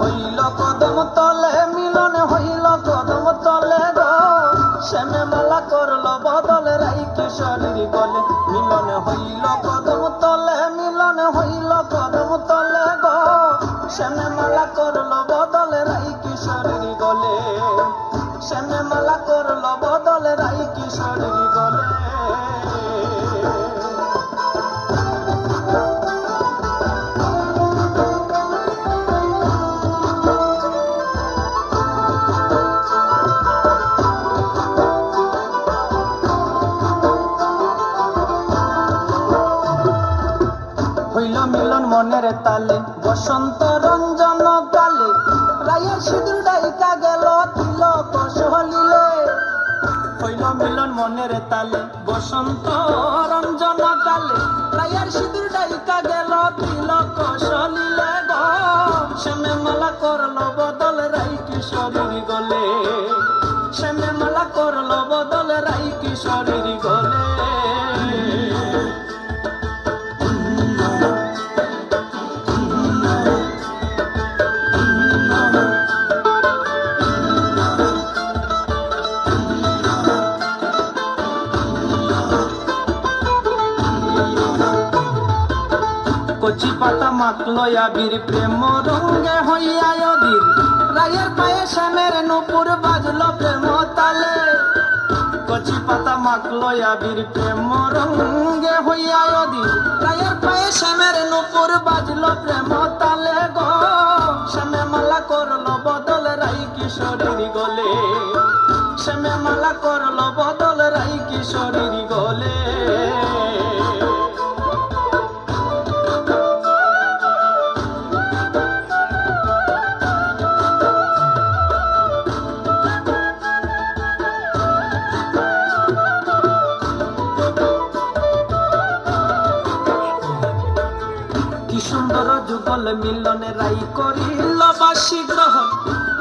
হইল কদম তলে, মিলন হইল কদম তলে গো, শ্যামে মালা করল বদল রাই কিশোরীর গলে। মিলন হইল কদম তলে, মিলন হইল কদম তলে গো, শ্যামে মালা করল বদল রাই কিশোরীর গলে। শ্যামে মালা করল বদল রাই কিশোরীর গলে। হইল মিলন মনের তালে, বসন্ত রঞ্জন কালে, রায়ের সিঁদুর ডাইকা গেল তিলক সলিলে। হইল মিলন মনের তালে, বসন্ত রঞ্জন কালে, রায়ের সিঁদুর ডাইকা গেল তিলক সলিলে গো, শ্যামে মালা করল বদল রাই কিশোরীর গলে। শ্যামে মালা করল বদল রাই কিশোরীর গলে। কচি পাতা মাখলো আবির, প্রেম রঙ্গে হইয়া অধীর, রায়ের পায়ে শ্যামের নূপুর বাজলো প্রেম তালে। কচি পাতা মাখলো আবির, প্রেম রঙ্গে হইয়া অধীর, রায়ের পায়ে শ্যামের নূপুর বাজলো প্রেম তালে গো, শ্যামে মালা করল বদল রাই কিশোরীর গলে। শ্যামে মালা করল বদল রাই কিশোরীর গলে। কি সুন্দর যুগল মিলনে রাই করিল বাসি গ্রহণ,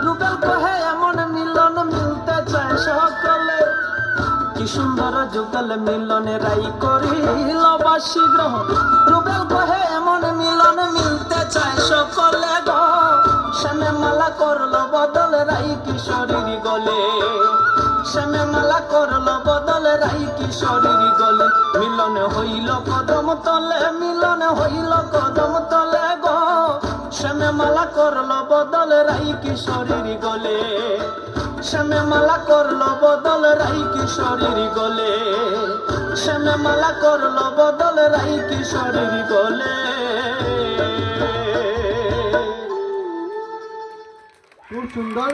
রুবেল কহে এমন মিলন মিলতে চায় সকলে। কি সুন্দর যুগল মিলনে রাই করিল বাসি গ্রহণ, রুবেল কহে এমন মিলন মিলতে চায় সকলে গো, শ্যামে মালা করল বদল রাই কিশোরীর গলে। শ্যামে মালা করল বদল রাই কিশোরীর গলে। মিলন হইল কদম তলে, মিলন হইল কদম তলে গো, শ্যামে মালা করল বদল রাই কিশোরীর গলে। শ্যামে মালা করল বদল রাই কিশোরীর গলে। শ্যামে মালা করল বদল রাই কিশোরীর গলে। খুব সুন্দর।